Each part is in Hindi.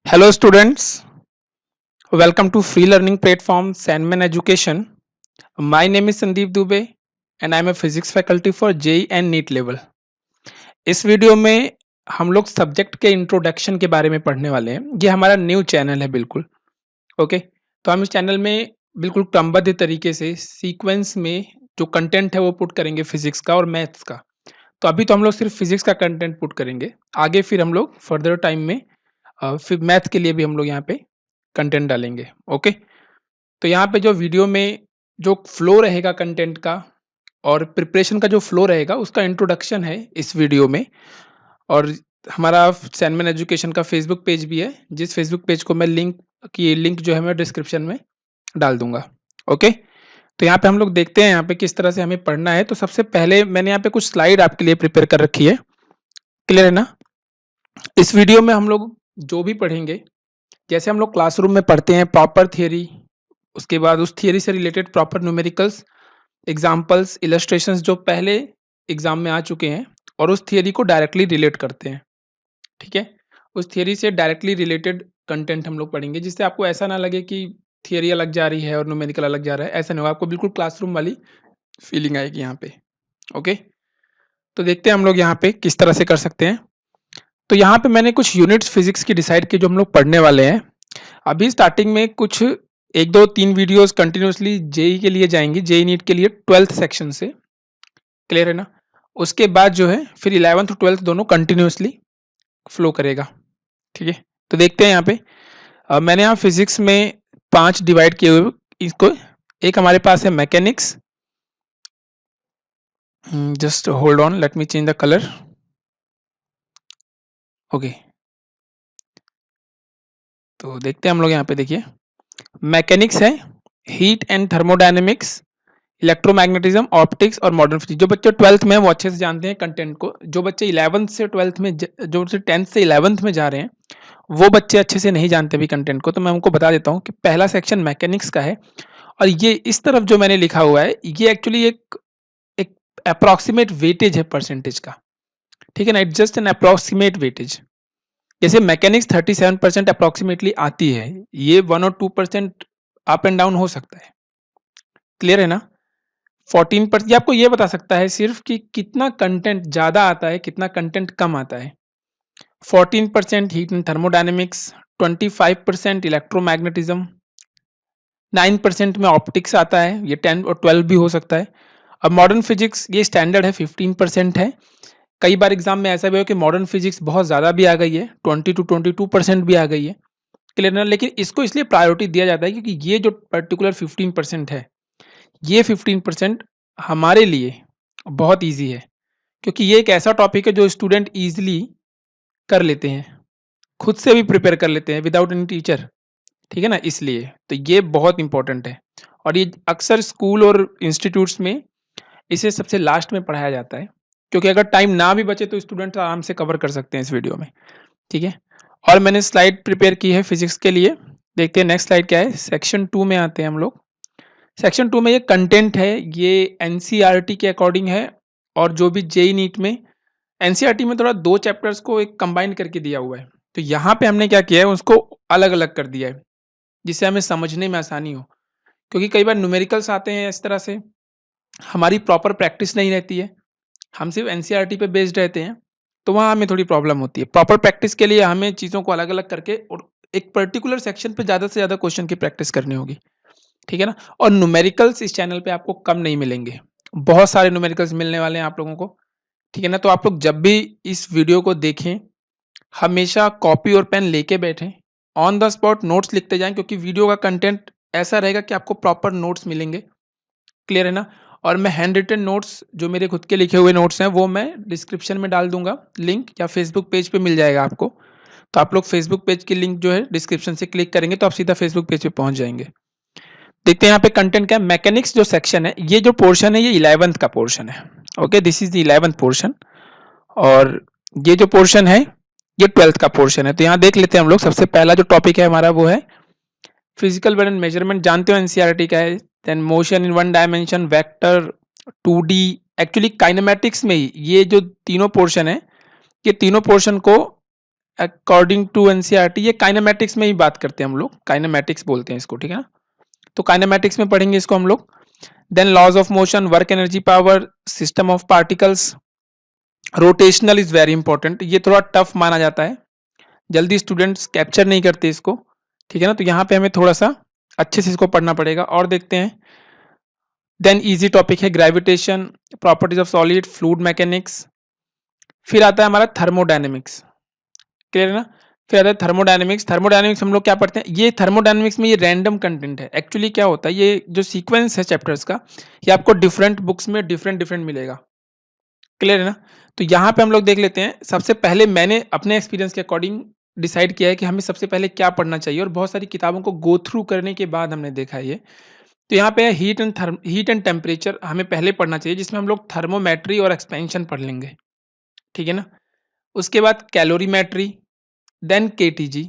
Hello students, welcome to free learning platform Sandman Education. My name is Sandeep Dubey and I am a physics faculty for JEE and NEET level. इस वीडियो में हम लोग सब्जेक्ट के इंट्रोडक्शन के बारे में पढ़ने वाले हैं। ये हमारा न्यू चैनल है बिल्कुल। ओके, तो हम इस चैनल में बिल्कुल क्रमबद्ध तरीके से सीक्वेंस में जो कंटेंट है वो पुट करेंगे फिजिक्स का और मैथ्स का। तो अभी तो हम लोग सिर्फ फिजिक्स का कंटेंट पुट करेंगे, आगे फिर हम लोग फर्दर टाइम में फिर मैथ के लिए भी हम लोग यहाँ पे कंटेंट डालेंगे। ओके, तो यहाँ पे जो वीडियो में जो फ्लो रहेगा कंटेंट का और प्रिपरेशन का जो फ्लो रहेगा उसका इंट्रोडक्शन है इस वीडियो में। और हमारा सैनमैन एजुकेशन का फेसबुक पेज भी है, जिस फेसबुक पेज को मैं लिंक जो है मैं डिस्क्रिप्शन में डाल दूंगा। ओके, तो यहाँ पे हम लोग देखते हैं यहाँ पे किस तरह से हमें पढ़ना है। तो सबसे पहले मैंने यहाँ पे कुछ स्लाइड आपके लिए प्रिपेयर कर रखी है, क्लियर है ना। इस वीडियो में हम लोग जो भी पढ़ेंगे, जैसे हम लोग क्लासरूम में पढ़ते हैं प्रॉपर थियरी, उसके बाद उस थियरी से related proper numericals, examples, illustrations जो पहले एग्जाम में आ चुके हैं और उस थियरी को डायरेक्टली रिलेट करते हैं। ठीक है, उस थियरी से डायरेक्टली रिलेटेड कंटेंट हम लोग पढ़ेंगे, जिससे आपको ऐसा ना लगे कि थियरी अलग जा रही है और न्यूमेरिकल अलग जा रहा है। ऐसा नहीं होगा, आपको बिल्कुल क्लासरूम वाली फीलिंग आएगी यहाँ पे। ओके, तो देखते हैं हम लोग यहाँ पे किस तरह से कर सकते हैं। तो यहाँ पे मैंने कुछ यूनिट्स फिजिक्स की डिसाइड की जो हम लोग पढ़ने वाले हैं। अभी स्टार्टिंग में कुछ 1, 2, 3 वीडियोस कंटिन्यूअसली जेई के लिए जाएंगी, जेई नीट के लिए 12th सेक्शन से, क्लियर है ना। उसके बाद जो है फिर 11th और 12th दोनों कंटिन्यूअसली फ्लो करेगा। ठीक है, तो देखते हैं यहाँ पे मैंने यहाँ फिजिक्स में 5 डिवाइड किए हुए इसको। एक हमारे पास है mechanics, just hold on, let me change the colour. Okay, तो देखते हैं हम लोग यहाँ पे, देखिए मैकेनिक्स है, heat and thermodynamics, electromagnetism, optics और मॉडर्न फिजिक्स। जो बच्चे 12th में वो अच्छे से जानते हैं कंटेंट को। जो बच्चे 11th से 12th में जो बच्चे 10th से 11th में जा रहे हैं वो बच्चे अच्छे से नहीं जानते भी कंटेंट को। तो मैं उनको बता देता हूँ कि पहला सेक्शन मैकेनिक्स का है, और ये इस तरफ जो मैंने लिखा हुआ है ये एक्चुअली एक एक अप्रॉक्सीमेट वेटेज है परसेंटेज का। ठीक है ना, it's just an approximate weightage. जैसे मैकेनिक्स 37% अप्रॉक्सीमेटली आती है, ये 1 और 2% अप एंड डाउन हो सकता है, क्लियर है ना। 14% ये आपको ये बता सकता है सिर्फ कि कितना कंटेंट ज़्यादा आता है, कितना कंटेंट कम आता है। 14% हीट एंड थर्मोडायनेमिक्स, 25% इलेक्ट्रोमैग्नेटिज्म, 9% में ऑप्टिक्स आता है, ये 10 और 12 भी हो सकता है। अब मॉडर्न फिजिक्स ये स्टैंडर्ड है, 15% है। कई बार एग्जाम में ऐसा भी हो कि मॉडर्न फिजिक्स बहुत ज़्यादा भी आ गई है, 20 to 22% भी आ गई है, क्लियर ना। लेकिन इसको इसलिए प्रायोरिटी दिया जाता है क्योंकि ये जो पर्टिकुलर 15% है, ये 15% हमारे लिए बहुत ईजी है, क्योंकि ये एक ऐसा टॉपिक है जो स्टूडेंट ईजिली कर लेते हैं, खुद से भी प्रिपेयर कर लेते हैं विदाउट एनी टीचर। ठीक है ना, इसलिए तो ये बहुत इंपॉर्टेंट है। और ये अक्सर स्कूल और इंस्टीट्यूट्स में इसे सबसे लास्ट में पढ़ाया जाता है, क्योंकि अगर टाइम ना भी बचे तो स्टूडेंट आराम से कवर कर सकते हैं इस वीडियो में। ठीक है, और मैंने स्लाइड प्रिपेयर की है फिजिक्स के लिए। देखते हैं नेक्स्ट स्लाइड क्या है। सेक्शन 2 में आते हैं हम लोग। सेक्शन 2 में ये कंटेंट है, ये एनसीईआरटी के अकॉर्डिंग है, और जो भी जेई नीट में एनसीईआरटी में थोड़ा 2 चैप्टर्स को एक कंबाइन करके दिया हुआ है, तो यहाँ पे हमने क्या किया है उसको अलग अलग कर दिया है, जिससे हमें समझने में आसानी हो। क्योंकि कई बार न्यूमेरिकल्स आते हैं इस तरह से, हमारी प्रॉपर प्रैक्टिस नहीं रहती है, हम सिर्फ एनसीईआरटी पे बेस्ड रहते हैं, तो वहाँ हमें थोड़ी प्रॉब्लम होती है। प्रॉपर प्रैक्टिस के लिए हमें चीज़ों को अलग अलग करके और एक पर्टिकुलर सेक्शन पे ज़्यादा से ज़्यादा क्वेश्चन की प्रैक्टिस करनी होगी। ठीक है ना, और न्यूमेरिकल्स इस चैनल पे आपको कम नहीं मिलेंगे, बहुत सारे न्यूमेरिकल्स मिलने वाले हैं आप लोगों को। ठीक है ना, तो आप लोग जब भी इस वीडियो को देखें हमेशा कॉपी और पेन लेके बैठें, ऑन द स्पॉट नोट्स लिखते जाएं, क्योंकि वीडियो का कंटेंट ऐसा रहेगा कि आपको प्रॉपर नोट्स मिलेंगे, क्लियर है ना। और मैं हैंड रिटन नोट्स जो मेरे खुद के लिखे हुए नोट्स हैं वो मैं डिस्क्रिप्शन में डाल दूंगा लिंक, या फेसबुक पेज पे मिल जाएगा आपको। तो आप लोग फेसबुक पेज की लिंक जो है डिस्क्रिप्शन से क्लिक करेंगे तो आप सीधा फेसबुक पेज पे पहुंच जाएंगे। देखते हैं यहाँ पे कंटेंट क्या है। मैकेनिक्स जो सेक्शन है, ये जो पोर्शन है ये 11th का पोर्शन है। Okay, this is the 11th portion, और ये जो पोर्शन है ये 12th का पोर्शन है। तो यहाँ देख लेते हैं हम लोग। सबसे पहला जो टॉपिक है हमारा वो है फिजिकल एंड मेजरमेंट, जानते हो एनसीईआरटी का है। Then motion in one dimension, vector, 2D। Actually kinematics में ही ये जो तीनों पोर्शन है, ये तीनों पोर्शन को अकॉर्डिंग टू एनसीईआरटी ये काइनेमैटिक्स में ही बात करते हैं हम लोग, काइनेमैटिक्स बोलते हैं इसको, ठीक है ना। तो काइनेमैटिक्स में पढ़ेंगे इसको हम लोग। Then laws of motion, work energy power, system of particles, rotational is very important, ये थोड़ा टफ माना जाता है, जल्दी स्टूडेंट्स कैप्चर नहीं करते इसको, ठीक है ना। तो यहाँ पे हमें थोड़ा सा अच्छे से इसको पढ़ना पड़ेगा। और देखते हैं, देन इजी टॉपिक है gravitation, properties of solid, fluid mechanics, फिर आता है हमारा थर्मोडायनेमिक्स, क्लियर है ना। फिर आता है थर्मोडायनेमिक्स। थर्मोडायनेमिक्स हम लोग क्या पढ़ते हैं, ये थर्मोडायनेमिक्स में ये रैंडम कंटेंट है। एक्चुअली क्या होता है, ये जो सीक्वेंस है चैप्टर्स का, ये आपको डिफरेंट बुक्स में डिफरेंट डिफरेंट मिलेगा, क्लियर है ना। तो यहाँ पे हम लोग देख लेते हैं, सबसे पहले मैंने अपने एक्सपीरियंस के अकॉर्डिंग डिसाइड किया है कि हमें सबसे पहले क्या पढ़ना चाहिए, और बहुत सारी किताबों को गो थ्रू करने के बाद हमने देखा है ये। तो यहाँ पे हीट एंड टेम्परेचर हमें पहले पढ़ना चाहिए, जिसमें हम लोग थर्मोमेट्री और एक्सपेंशन पढ़ लेंगे, ठीक है ना। उसके बाद कैलोरीमेट्री, देन केटीजी।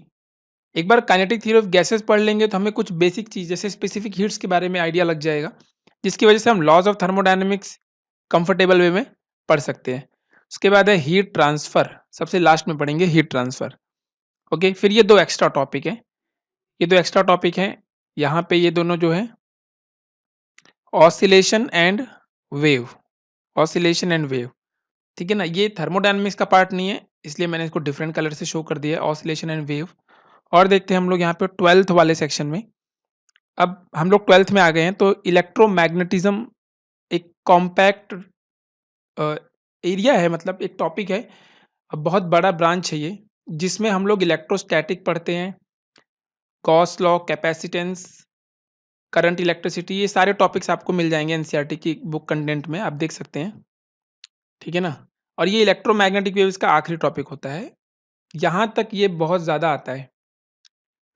एक बार काइनेटिक थ्योरी ऑफ गैसेस पढ़ लेंगे तो हमें कुछ बेसिक चीज जैसे स्पेसिफिक हीट्स के बारे में आइडिया लग जाएगा, जिसकी वजह से हम लॉज ऑफ थर्मोडायनेमिक्स कंफर्टेबल वे में पढ़ सकते हैं। उसके बाद है हीट ट्रांसफर, सबसे लास्ट में पढ़ेंगे हीट ट्रांसफर। ओके, फिर ये दो एक्स्ट्रा टॉपिक है, ये दो एक्स्ट्रा टॉपिक हैं यहाँ पे, ये दोनों जो है oscillation and wave, oscillation and wave, ठीक है ना। ये थर्मोडायनेमिक्स का पार्ट नहीं है, इसलिए मैंने इसको डिफरेंट कलर से शो कर दिया है, ऑसिलेशन एंड वेव। और देखते हैं हम लोग यहाँ पे 12th वाले सेक्शन में। अब हम लोग 12th में आ गए हैं, तो इलेक्ट्रोमैग्नेटिज्म एक कॉम्पैक्ट एरिया है, मतलब एक टॉपिक है, अब बहुत बड़ा ब्रांच है ये, जिसमें हम लोग इलेक्ट्रोस्टैटिक पढ़ते हैं, Gauss law, capacitance, current, electricity, ये सारे टॉपिक्स आपको मिल जाएंगे एनसीईआरटी की बुक कंटेंट में, आप देख सकते हैं, ठीक है ना। और ये इलेक्ट्रोमैग्नेटिक वेव्स का आखिरी टॉपिक होता है, यहाँ तक ये बहुत ज़्यादा आता है।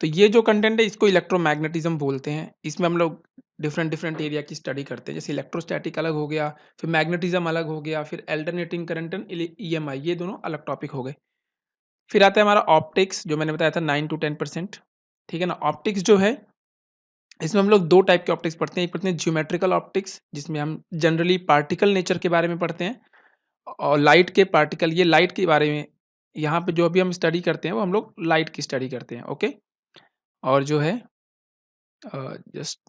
तो ये जो कंटेंट है इसको इलेक्ट्रोमैग्नेटिज्म बोलते हैं, इसमें हम लोग डिफरेंट डिफरेंट एरिया की स्टडी करते हैं, जैसे इलेक्ट्रोस्टैटिक अलग हो गया, फिर मैग्नेटिज्म अलग हो गया, फिर अल्टरनेटिंग करंट एंड ईएमआई, ये दोनों अलग टॉपिक हो गए। फिर आता है हमारा ऑप्टिक्स, जो मैंने बताया था 9 to 10%, ठीक है ना। ऑप्टिक्स जो है, इसमें हम लोग दो टाइप के ऑप्टिक्स पढ़ते हैं, एक पढ़ते हैं ज्योमेट्रिकल ऑप्टिक्स, जिसमें हम जनरली पार्टिकल नेचर के बारे में पढ़ते हैं, और लाइट के पार्टिकल, ये लाइट के बारे में यहाँ पे जो अभी हम स्टडी करते हैं वो हम लोग लाइट की स्टडी करते हैं, ओके। और जो है just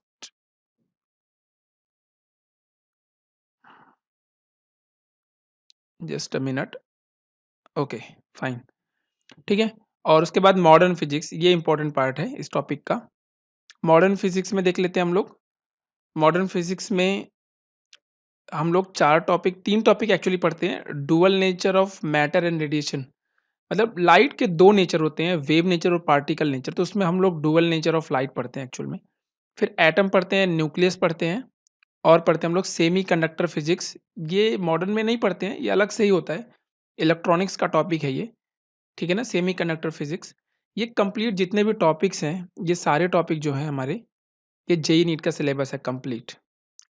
just a minute, okay, fine, ठीक है। और उसके बाद मॉडर्न फिजिक्स, ये इंपॉर्टेंट पार्ट है इस टॉपिक का। मॉडर्न फिजिक्स में देख लेते हैं हम लोग। मॉडर्न फिजिक्स में हम लोग तीन टॉपिक एक्चुअली पढ़ते हैं, dual nature of matter and radiation, मतलब लाइट के दो नेचर होते हैं, वेव नेचर और पार्टिकल नेचर, तो उसमें हम लोग डुअल नेचर ऑफ लाइट पढ़ते हैं एक्चुअल में। फिर एटम पढ़ते हैं, न्यूक्लियस पढ़ते हैं, और पढ़ते हैं हम लोग सेमी कंडक्टर फिजिक्स, ये मॉडर्न में नहीं पढ़ते हैं, ये अलग से ही होता है, इलेक्ट्रॉनिक्स का टॉपिक है ये, ठीक है ना, सेमी कंडक्टर फिजिक्स। ये कंप्लीट जितने भी टॉपिक्स हैं, ये सारे टॉपिक जो हैं हमारे, ये जेई नीट का सिलेबस है कंप्लीट,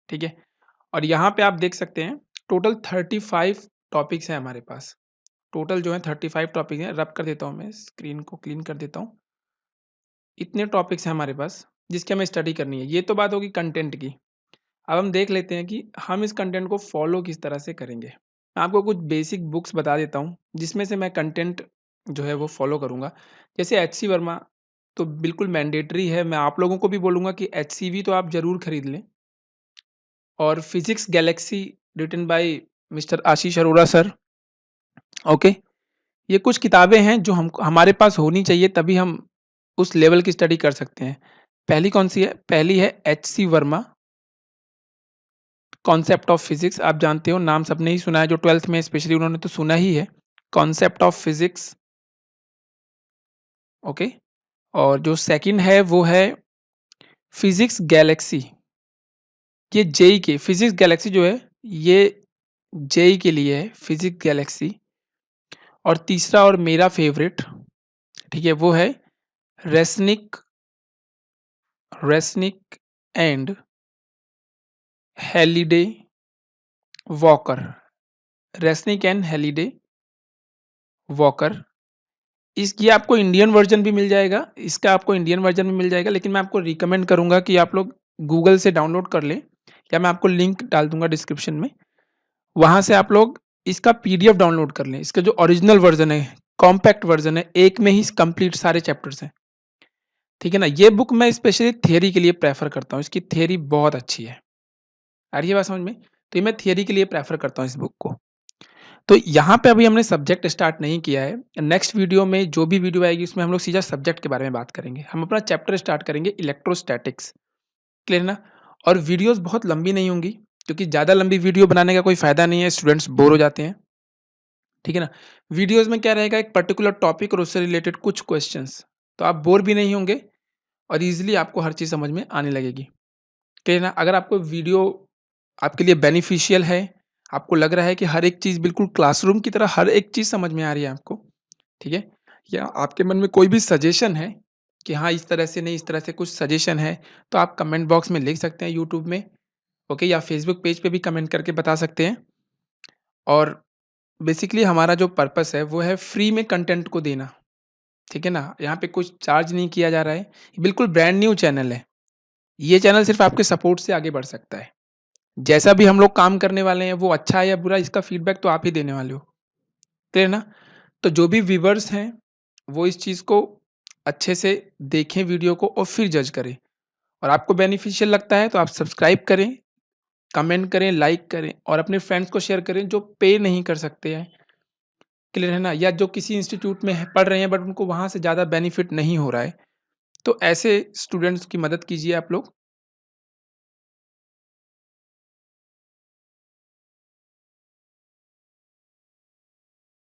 ठीक है। और यहाँ पे आप देख सकते हैं टोटल 35 टॉपिक्स हैं हमारे पास, टोटल जो है 35 टॉपिक हैं। रब कर देता हूँ, मैं स्क्रीन को क्लीन कर देता हूँ, इतने टॉपिक्स हैं हमारे पास जिसकी हमें स्टडी करनी है। ये तो बात होगी कंटेंट की। अब हम देख लेते हैं कि हम इस कंटेंट को फॉलो किस तरह से करेंगे। मैं आपको कुछ बेसिक बुक्स बता देता हूँ जिसमें से मैं कंटेंट जो है वो फॉलो करूँगा। जैसे एचसी वर्मा तो बिल्कुल मैंडेटरी है, मैं आप लोगों को भी बोलूँगा कि एचसीवी तो आप ज़रूर खरीद लें। और physics galaxy written by mister Ashish Arora sir, okay. ये कुछ किताबें हैं जो हम हमारे पास होनी चाहिए, तभी हम उस लेवल की स्टडी कर सकते हैं। पहली कौन सी है? पहली है HC Verma, concept of physics. आप जानते हो, नाम सबने ही सुना है, जो 12th में स्पेशली उन्होंने तो सुना ही है, कॉन्सेप्ट ऑफ फिजिक्स, ओके। और जो सेकंड है वो है फिजिक्स गैलेक्सी, ये जेई के, फिजिक्स गैलेक्सी जो है ये जेई के लिए है, फिजिक्स गैलेक्सी। और तीसरा और मेरा फेवरेट, ठीक है, वो है Resnick Resnick and Halliday Walker, Resnick and Halliday Walker. इसकी आपको इंडियन वर्जन भी मिल जाएगा, इसका आपको इंडियन वर्जन भी मिल जाएगा, लेकिन मैं आपको रिकमेंड करूंगा कि आप लोग गूगल से डाउनलोड कर लें, या मैं आपको लिंक डाल दूंगा डिस्क्रिप्शन में, वहां से आप लोग इसका पीडीएफ डाउनलोड कर लें, इसका जो ओरिजिनल वर्जन है कॉम्पैक्ट वर्ज़न है, एक में ही कंप्लीट सारे चैप्टर्स हैं, ठीक है ना? ये बुक मैं स्पेशली थियरी के लिए प्रेफ़र करता हूँ, इसकी थियरी बहुत अच्छी है। आ रही है बात समझ में? तो ये मैं थियरी के लिए प्रेफ़र करता हूँ इस बुक को। तो यहाँ पे अभी हमने सब्जेक्ट स्टार्ट नहीं किया है। नेक्स्ट वीडियो में जो भी वीडियो आएगी उसमें हम लोग सीधा सब्जेक्ट के बारे में बात करेंगे। हम अपना चैप्टर स्टार्ट करेंगे इलेक्ट्रोस्टैटिक्स, क्लियर ना? और वीडियोज़ बहुत लंबी नहीं होंगी क्योंकि ज़्यादा लंबी वीडियो बनाने का कोई फ़ायदा नहीं है, स्टूडेंट्स बोर हो जाते हैं, ठीक है ना? वीडियोज़ में क्या रहेगा, एक पर्टिकुलर टॉपिक और उससे रिलेटेड कुछ क्वेश्चंस, तो आप बोर भी नहीं होंगे और ईज़िली आपको हर चीज़ समझ में आने लगेगी, क्लियर ना? अगर आपको वीडियो आपके लिए बेनिफिशियल है, आपको लग रहा है कि हर एक चीज़ बिल्कुल क्लासरूम की तरह हर एक चीज़ समझ में आ रही है आपको, ठीक है? या आपके मन में कोई भी सजेशन है कि हाँ, इस तरह से नहीं, इस तरह से कुछ सजेशन है, तो आप कमेंट बॉक्स में लिख सकते हैं यूट्यूब में, ओके? या फेसबुक पेज पे भी कमेंट करके बता सकते हैं। और बेसिकली हमारा जो पर्पस है, वो है फ्री में कंटेंट को देना, ठीक है ना? यहाँ पे कुछ चार्ज नहीं किया जा रहा है, ये बिल्कुल ब्रांड न्यू चैनल है। ये चैनल सिर्फ़ आपके सपोर्ट से आगे बढ़ सकता है। जैसा भी हम लोग काम करने वाले हैं, वो अच्छा है या बुरा, इसका फीडबैक तो आप ही देने वाले हो, क्लियर ना? तो जो भी व्यूअर्स हैं, वो इस चीज़ को अच्छे से देखें वीडियो को और फिर जज करें। और आपको बेनिफिशियल लगता है तो आप सब्सक्राइब करें, कमेंट करें, लाइक करें और अपने फ्रेंड्स को शेयर करें जो पे नहीं कर सकते हैं, क्लियर है ना? या जो किसी इंस्टीट्यूट में पढ़ रहे हैं बट उनको वहाँ से ज़्यादा बेनिफिट नहीं हो रहा है। तो ऐसे स्टूडेंट्स की मदद कीजिए आप लोग।